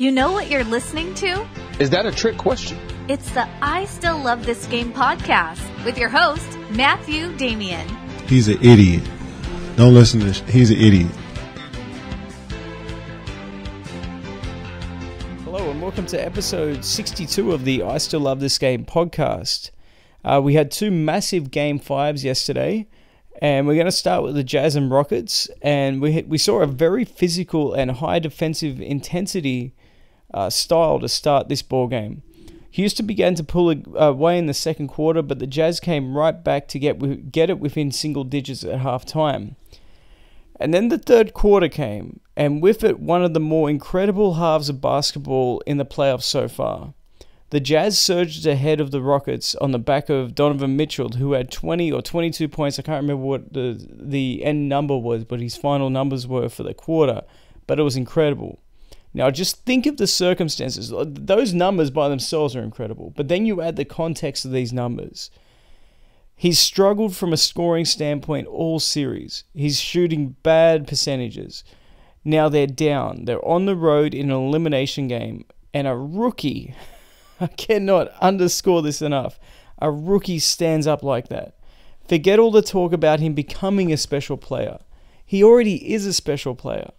You know what you're listening to? Is that a trick question? It's the I Still Love This Game podcast with your host, Matthew Damian. He's an idiot. Don't listen to this. He's an idiot. Hello and welcome to episode 62 of the I Still Love This Game podcast. We had two massive Game 5s yesterday, and we're going to start with the Jazz and Rockets. And we saw a very physical and high defensive intensity style to start this ball game. Houston began to pull away in the second quarter, but the Jazz came right back to get it within single digits at halftime. And then the third quarter came, and with it, one of the more incredible halves of basketball in the playoffs so far. The Jazz surged ahead of the Rockets on the back of Donovan Mitchell, who had 20 or 22 points. I can't remember what the end number was, but his final numbers were for the quarter. But it was incredible. Now, just think of the circumstances. Those numbers by themselves are incredible. But then you add the context of these numbers. He's struggled from a scoring standpoint all series. He's shooting bad percentages. Now they're down. They're on the road in an elimination game. And a rookie, I cannot underscore this enough, a rookie stands up like that. Forget all the talk about him becoming a special player. He already is a special player.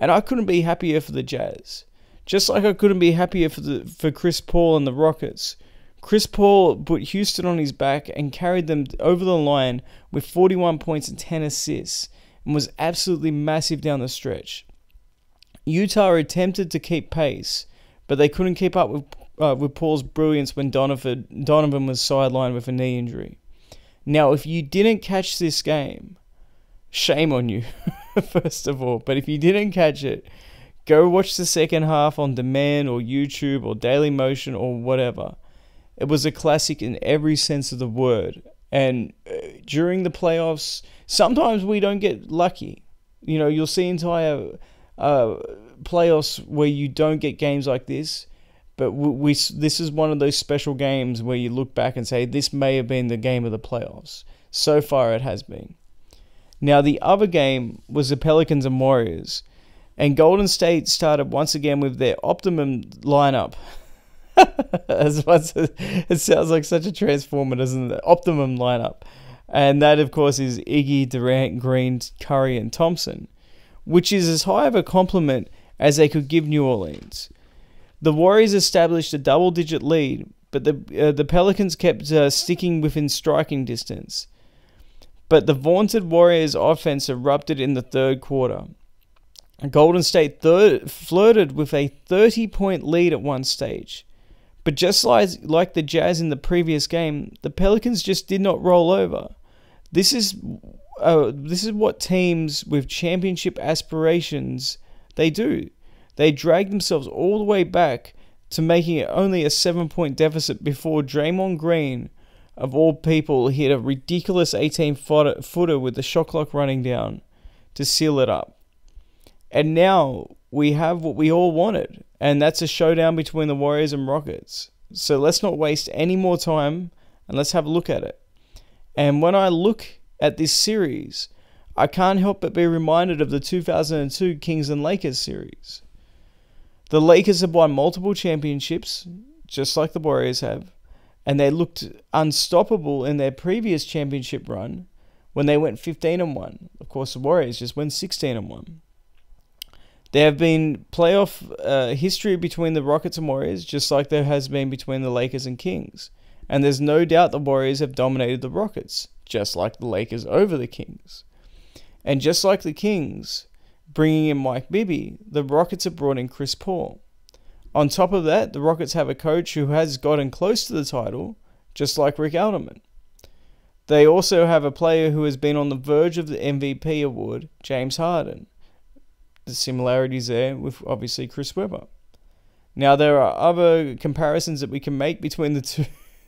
And I couldn't be happier for the Jazz. Just like I couldn't be happier for Chris Paul and the Rockets. Chris Paul put Houston on his back and carried them over the line with 41 points and 10 assists and was absolutely massive down the stretch. Utah attempted to keep pace, but they couldn't keep up with Paul's brilliance when Donovan was sidelined with a knee injury. Now, if you didn't catch this game, shame on you, first of all. But if you didn't catch it, go watch the second half on demand or YouTube or Daily Motion or whatever. It was a classic in every sense of the word. And during the playoffs, sometimes we don't get lucky. You know, you'll see entire playoffs where you don't get games like this. But this is one of those special games where you look back and say, this may have been the game of the playoffs. So far it has been. Now, the other game was the Pelicans and Warriors. And Golden State started once again with their optimum lineup. It sounds like such a transformer, doesn't it? Optimum lineup. And that, of course, is Iggy, Durant, Green, Curry, and Thompson, which is as high of a compliment as they could give New Orleans. The Warriors established a double-digit lead, but the Pelicans kept sticking within striking distance. But the vaunted Warriors offense erupted in the third quarter. Golden State flirted with a 30-point lead at one stage. But just like the Jazz in the previous game, the Pelicans just did not roll over. This is what teams with championship aspirations, they do. They drag themselves all the way back to making it only a 7-point deficit before Draymond Green, of all people, hit a ridiculous 18-footer with the shot clock running down to seal it up. And now we have what we all wanted, and that's a showdown between the Warriors and Rockets. So let's not waste any more time, and let's have a look at it. And when I look at this series, I can't help but be reminded of the 2002 Kings and Lakers series. The Lakers have won multiple championships, just like the Warriors have, and they looked unstoppable in their previous championship run when they went 15-1. Of course, the Warriors just went 16-1. There have been playoff history between the Rockets and Warriors, just like there has been between the Lakers and Kings. And there's no doubt the Warriors have dominated the Rockets, just like the Lakers over the Kings. And just like the Kings, bringing in Mike Bibby, the Rockets have brought in Chris Paul. On top of that, the Rockets have a coach who has gotten close to the title, just like Rick Alderman. They also have a player who has been on the verge of the MVP award, James Harden. The similarities there with, obviously, Chris Webber. Now, there are other comparisons that we can make between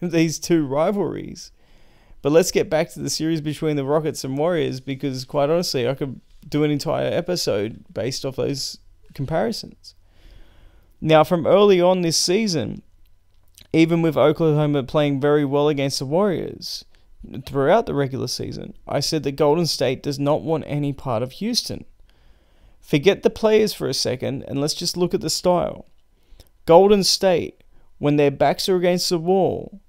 these two rivalries. But let's get back to the series between the Rockets and Warriors, because, quite honestly, I could do an entire episode based off those comparisons. Now, from early on this season, even with Oklahoma playing very well against the Warriors throughout the regular season, I said that Golden State does not want any part of Houston. Forget the players for a second, and let's just look at the style. Golden State, when their backs are against the wall,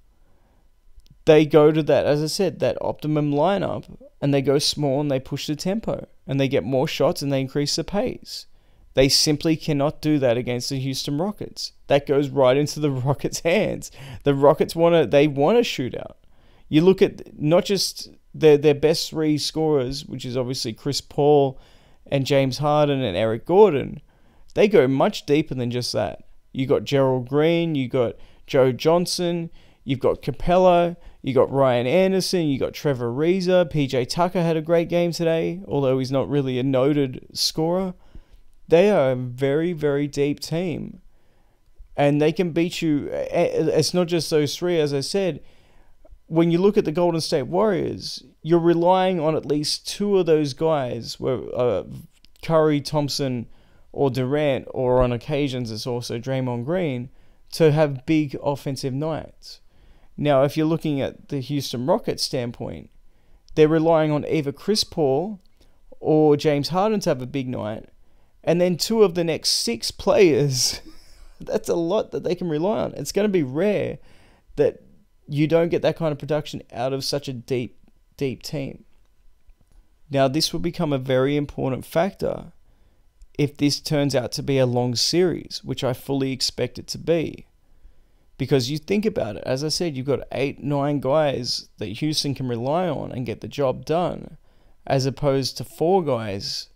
they go to that, as I said, that optimum lineup, and they go small and they push the tempo, and they get more shots and they increase the pace. They simply cannot do that against the Houston Rockets. That goes right into the Rockets' hands. The Rockets want a shootout. You look at not just their best three scorers, which is obviously Chris Paul and James Harden and Eric Gordon. They go much deeper than just that. You got Gerald Green, you got Joe Johnson, you've got Capella, you got Ryan Anderson, you got Trevor Ariza. PJ Tucker had a great game today, although he's not really a noted scorer. They are a very, very deep team, and they can beat you. It's not just those three, as I said. When you look at the Golden State Warriors, you're relying on at least two of those guys, Curry, Thompson, or Durant, or on occasions it's also Draymond Green, to have big offensive nights. Now, if you're looking at the Houston Rockets standpoint, they're relying on either Chris Paul or James Harden to have a big night, and then two of the next 6 players. That's a lot that they can rely on. It's going to be rare that you don't get that kind of production out of such a deep, deep team. Now, this will become a very important factor if this turns out to be a long series, which I fully expect it to be. Because you think about it, as I said, you've got 8, 9 guys that Houston can rely on and get the job done, as opposed to 4 guys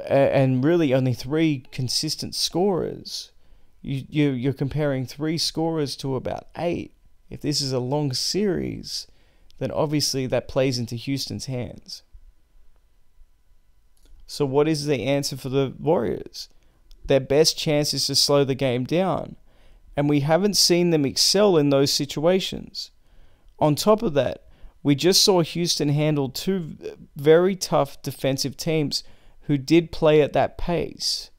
and really only 3 consistent scorers. You're comparing 3 scorers to about 8. If this is a long series, then obviously that plays into Houston's hands. So what is the answer for the Warriors? Their best chance is to slow the game down, and we haven't seen them excel in those situations. On top of that, we just saw Houston handle 2 very tough defensive teams who did play at that pace.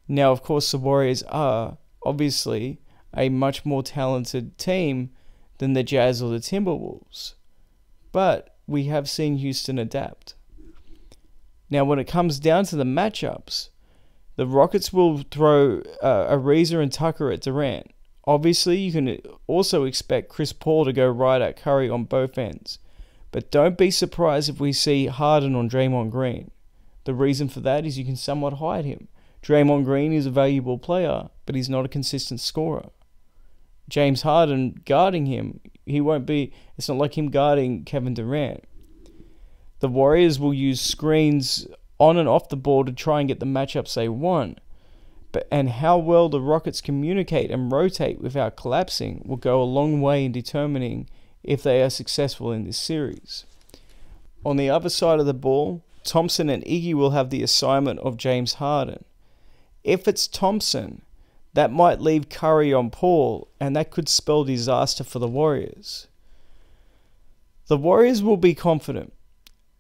Now, of course, the Warriors are obviously a much more talented team than the Jazz or the Timberwolves. But we have seen Houston adapt. Now, when it comes down to the matchups, the Rockets will throw Ariza and Tucker at Durant. Obviously, you can also expect Chris Paul to go right at Curry on both ends. But don't be surprised if we see Harden on Draymond Green. The reason for that is you can somewhat hide him. Draymond Green is a valuable player, but he's not a consistent scorer. James Harden guarding him, it's not like him guarding Kevin Durant. The Warriors will use screens on and off the ball to try and get the matchups they want. And how well the Rockets communicate and rotate without collapsing will go a long way in determining if they are successful in this series. On the other side of the ball, Thompson and Iggy will have the assignment of James Harden. If it's Thompson, that might leave Curry on Paul, and that could spell disaster for the Warriors. The Warriors will be confident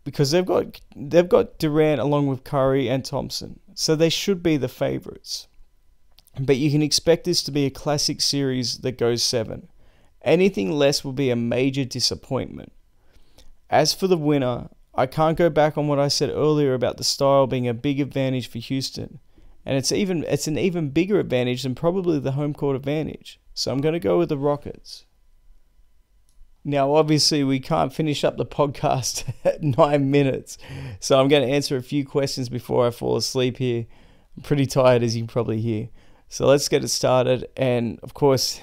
because they've got Durant along with Curry and Thompson, so they should be the favorites. But you can expect this to be a classic series that goes 7. Anything less will be a major disappointment. As for the winner, I can't go back on what I said earlier about the style being a big advantage for Houston. And it's an even bigger advantage than probably the home court advantage. So I'm going to go with the Rockets. Now, obviously, we can't finish up the podcast at 9 minutes. So I'm going to answer a few questions before I fall asleep here. I'm pretty tired, as you can probably hear. So let's get it started. And, of course,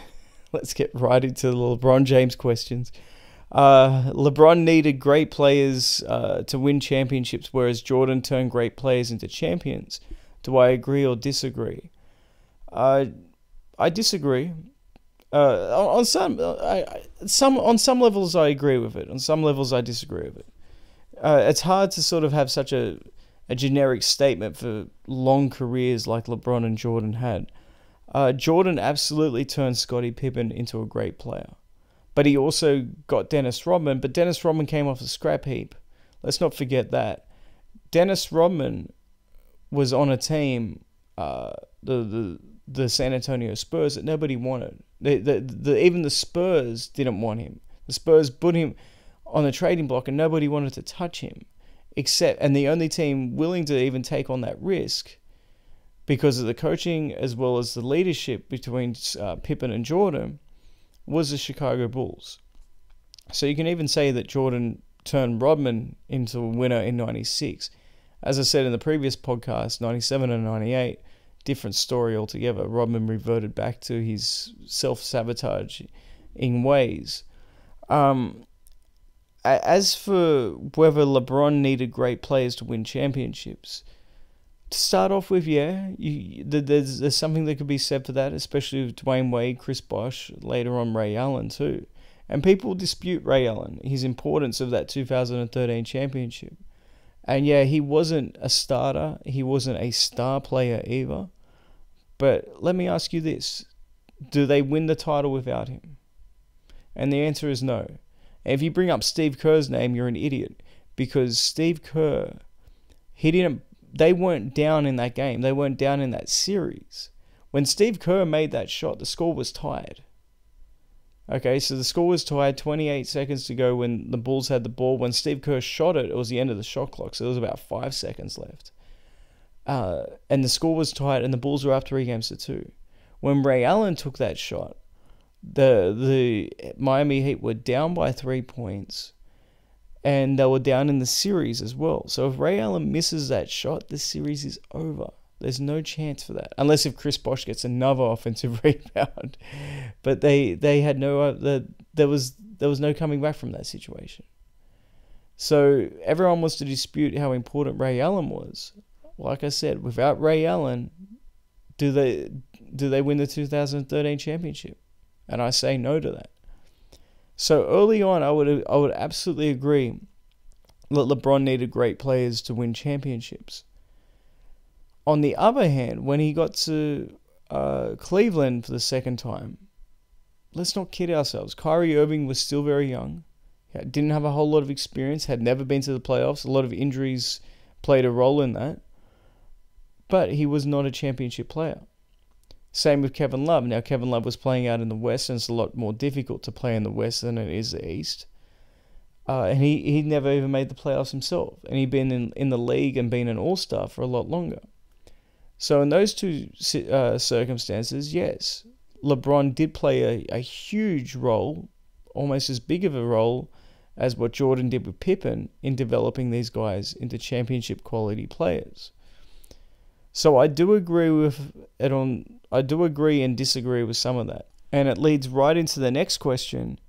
let's get right into the LeBron James questions. LeBron needed great players to win championships, whereas Jordan turned great players into champions. Do I agree or disagree? I disagree. On some levels I agree with it. On some levels I disagree with it. It's hard to sort of have such a generic statement for long careers like LeBron and Jordan had. Jordan absolutely turned Scottie Pippen into a great player. But he also got Dennis Rodman, but Dennis Rodman came off the scrap heap. Let's not forget that. Dennis Rodman was on a team, the San Antonio Spurs, that nobody wanted. Even the Spurs didn't want him. The Spurs put him on the trading block and nobody wanted to touch him. And the only team willing to even take on that risk, because of the coaching as well as the leadership between Pippen and Jordan, was the Chicago Bulls. So you can even say that Jordan turned Rodman into a winner in 96. As I said in the previous podcast, 97 and 98, different story altogether. Rodman reverted back to his self-sabotaging ways. As for whether LeBron needed great players to win championships, to start off with, there's something that could be said for that, especially with Dwayne Wade, Chris Bosh, later on Ray Allen too. And people dispute Ray Allen, his importance of that 2013 championship. And yeah, he wasn't a starter, he wasn't a star player either. But let me ask you this, do they win the title without him? And the answer is no. And if you bring up Steve Kerr's name, you're an idiot. Because Steve Kerr, they weren't down in that game. They weren't down in that series. When Steve Kerr made that shot, the score was tied. Okay, so the score was tied, 28 seconds to go when the Bulls had the ball. When Steve Kerr shot it, it was the end of the shot clock, so there was about 5 seconds left. And the score was tied, and the Bulls were up 3-2. When Ray Allen took that shot, the Miami Heat were down by 3 points, and they were down in the series as well. So if Ray Allen misses that shot, the series is over. There's no chance for that, unless if Chris Bosh gets another offensive rebound. But they had no there was no coming back from that situation. So everyone wants to dispute how important Ray Allen was. Like I said, without Ray Allen, do they win the 2013 championship? And I say no to that. So early on, I would absolutely agree that LeBron needed great players to win championships. On the other hand, when he got to Cleveland for the second time, let's not kid ourselves. Kyrie Irving was still very young. He didn't have a whole lot of experience, had never been to the playoffs. A lot of injuries played a role in that. But he was not a championship player. Same with Kevin Love. Now, Kevin Love was playing out in the West, and it's a lot more difficult to play in the West than it is the East. And he never even made the playoffs himself. And he'd been in the league and been an all-star for a lot longer. So in those two circumstances, yes, LeBron did play a huge role, almost as big of a role as what Jordan did with Pippen in developing these guys into championship quality players. So I do agree and disagree with some of that. And it leads right into the next question.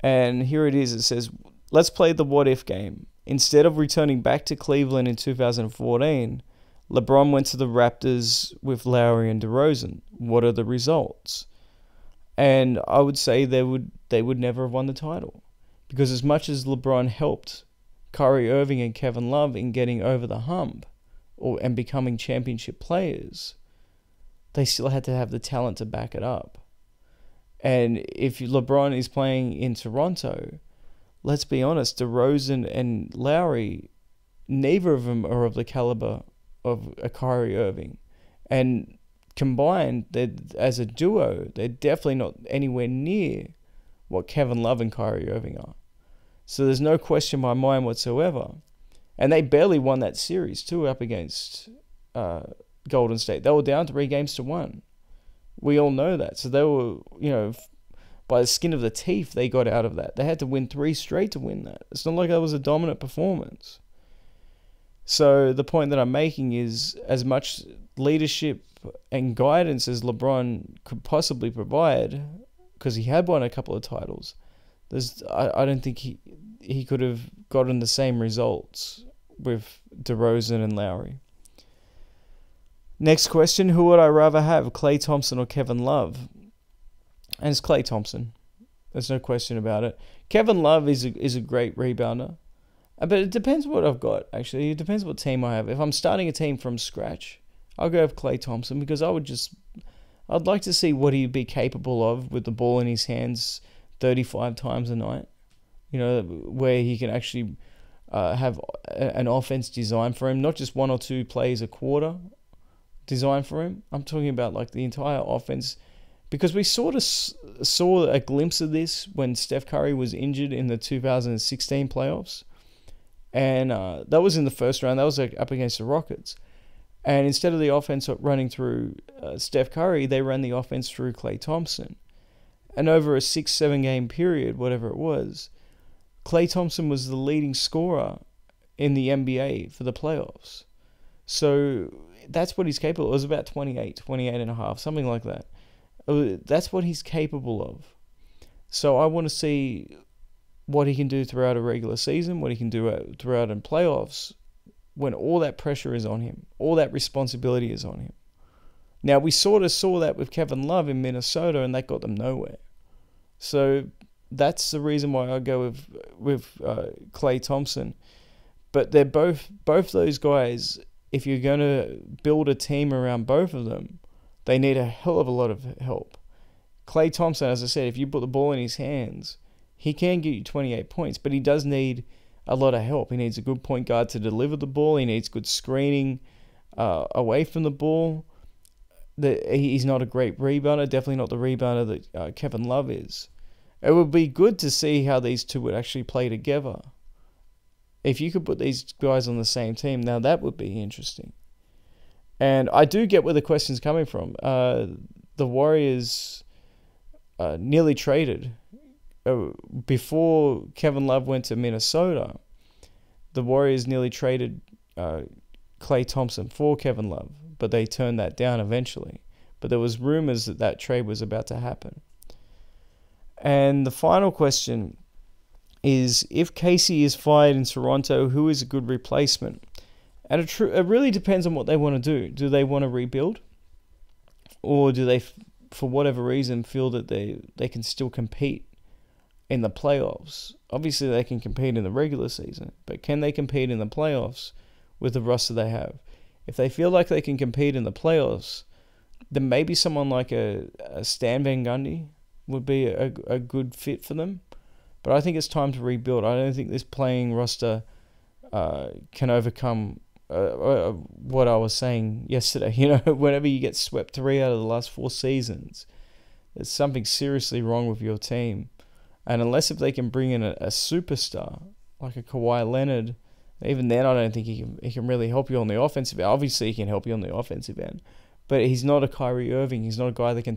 And here it is. It says, let's play the what if game. Instead of returning back to Cleveland in 2014, LeBron went to the Raptors with Lowry and DeRozan. What are the results? And I would say they would never have won the title. Because as much as LeBron helped Kyrie Irving and Kevin Love in getting over the hump and becoming championship players, they still had to have the talent to back it up. And if LeBron is playing in Toronto, let's be honest, DeRozan and Lowry, neither of them are of the caliber of a Kyrie Irving. And combined, as a duo, they're definitely not anywhere near what Kevin Love and Kyrie Irving are. So there's no question in my mind whatsoever. And they barely won that series too, up against Golden State. They were down 3-1. We all know that. So they were, by the skin of the teeth, they got out of that. They had to win 3 straight to win that. It's not like that was a dominant performance. So the point that I'm making is, as much leadership and guidance as LeBron could possibly provide, because he had won a couple of titles, I don't think he could have gotten the same results with DeRozan and Lowry. Next question, who would I rather have, Klay Thompson or Kevin Love? And it's Klay Thompson. There's no question about it. Kevin Love is a great rebounder. But it depends what I've got, actually. It depends what team I have. If I'm starting a team from scratch, I'll go with Klay Thompson, because I'd like to see what he'd be capable of with the ball in his hands 35 times a night. Where he can actually have an offense designed for him, not just 1 or 2 plays a quarter designed for him. I'm talking about like the entire offense, because we sort of saw a glimpse of this when Steph Curry was injured in the 2016 playoffs. And that was in the first round. That was up against the Rockets. And instead of the offense running through Steph Curry, they ran the offense through Klay Thompson. And over a 6-7 game period, whatever it was, Klay Thompson was the leading scorer in the NBA for the playoffs. So that's what he's capable of. It was about 28 and a half, something like that. That's what he's capable of. So I want to see what he can do throughout a regular season, what he can do throughout in playoffs, when all that pressure is on him, all that responsibility is on him. Now, we sort of saw that with Kevin Love in Minnesota, and that got them nowhere. So that's the reason why I go with Klay Thompson. But they're both those guys, if you're going to build a team around both of them, they need a hell of a lot of help. Klay Thompson, as I said, if you put the ball in his hands, he can get you 28 points, but he does need a lot of help. He needs a good point guard to deliver the ball. He needs good screening away from the ball. He's not a great rebounder, definitely not the rebounder that Kevin Love is. It would be good to see how these two would actually play together. If you could put these guys on the same team, now that would be interesting. And I do get where the question's coming from. The Warriors nearly traded. Before Kevin Love went to Minnesota, the Warriors nearly traded Klay Thompson for Kevin Love, but they turned that down eventually. But there was rumors that trade was about to happen. And the final question is, if Casey is fired in Toronto, who is a good replacement? And it really depends on what they want to do. Do they want to rebuild? Or do they, for whatever reason, feel that they can still compete in the playoffs? Obviously, they can compete in the regular season, but can they compete in the playoffs with the roster they have? If they feel like they can compete in the playoffs, then maybe someone like a Stan Van Gundy would be a good fit for them. But I think it's time to rebuild. I don't think this playing roster can overcome what I was saying yesterday. You know, whenever you get swept 3 out of the last 4 seasons, there's something seriously wrong with your team. And unless if they can bring in a superstar like a Kawhi Leonard, even then I don't think he can really help you on the offensive end. Obviously, he can help you on the offensive end, but he's not a Kyrie Irving. He's not a guy that can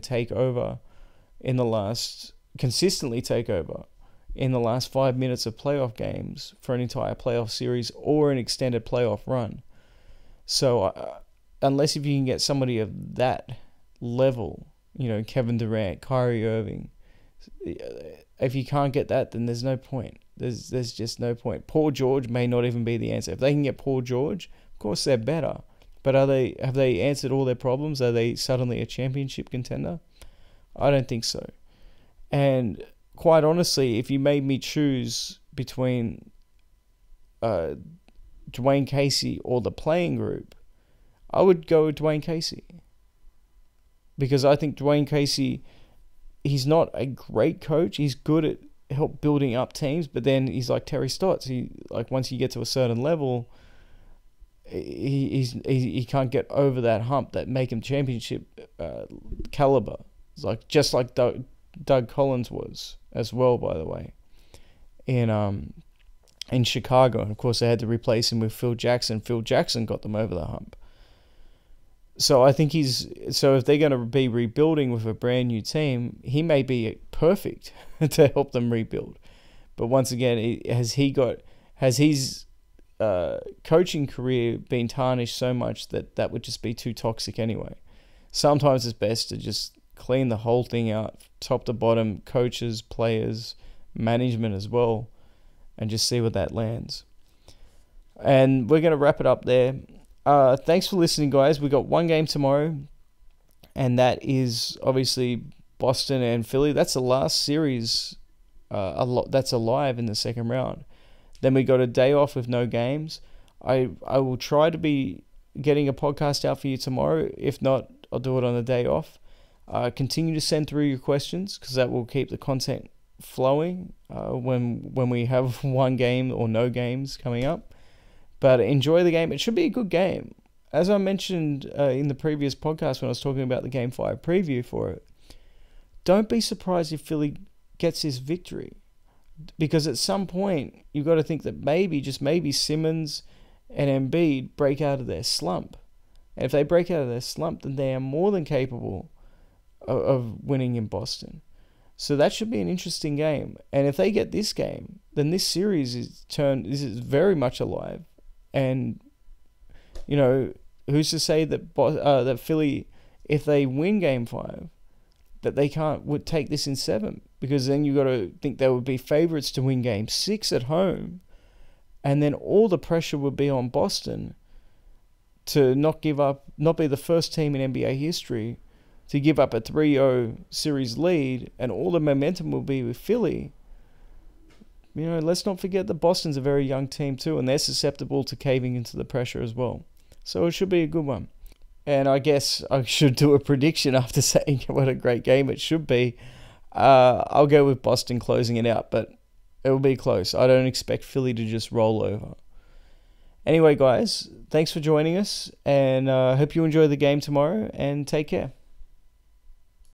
consistently take over in the last 5 minutes of playoff games for an entire playoff series or an extended playoff run. So unless if you can get somebody of that level, you know, Kevin Durant, Kyrie Irving, if you can't get that, then there's no point. There's just no point. Paul George may not even be the answer. If they can get Paul George, of course they're better. But have they answered all their problems? Are they suddenly a championship contender? I don't think so. And quite honestly, if you made me choose between Dwayne Casey or the playing group, I would go with Dwayne Casey. Because I think Dwayne Casey, he's not a great coach. He's good at help building up teams, but then he's like Terry Stotts. Once you get to a certain level, he can't get over that hump that make him championship caliber. It's just like Doug Collins was as well, by the way, in Chicago. And of course, they had to replace him with Phil Jackson. Phil Jackson got them over the hump. So I think if they're going to be rebuilding with a brand new team, he may be perfect to help them rebuild. But once again, has his coaching career been tarnished so much that would just be too toxic anyway? Sometimes it's best to just clean the whole thing out, top to bottom, coaches, players, management as well, and just see where that lands. And we're going to wrap it up there. Thanks for listening, guys. We got one game tomorrow, and that is obviously Boston and Philly. That's the last series that's alive in the second round. Then we got a day off with no games. I will try to be getting a podcast out for you tomorrow. If not, I'll do it on the day off. Continue to send through your questions, because that will keep the content flowing when we have one game or no games coming up. But enjoy the game. It should be a good game. As I mentioned in the previous podcast when I was talking about the Game 5 preview for it, don't be surprised if Philly gets this victory. Because at some point, you've got to think that maybe, just maybe, Simmons and Embiid break out of their slump. And if they break out of their slump, then they are more than capable of winning in Boston. So that should be an interesting game. And if they get this game, then this series is very much alive. And, you know, who's to say that that Philly, if they win Game 5, that they would take this in 7? Because then you got to think they would be favourites to win Game 6 at home. And then all the pressure would be on Boston to not give up, not be the first team in NBA history to give up a 3-0 series lead, and all the momentum will be with Philly. You know, let's not forget that Boston's a very young team too, and they're susceptible to caving into the pressure as well. So it should be a good one. And I guess I should do a prediction after saying what a great game it should be. I'll go with Boston closing it out, but it will be close. I don't expect Philly to just roll over. Anyway, guys, thanks for joining us, and I hope you enjoy the game tomorrow, and take care.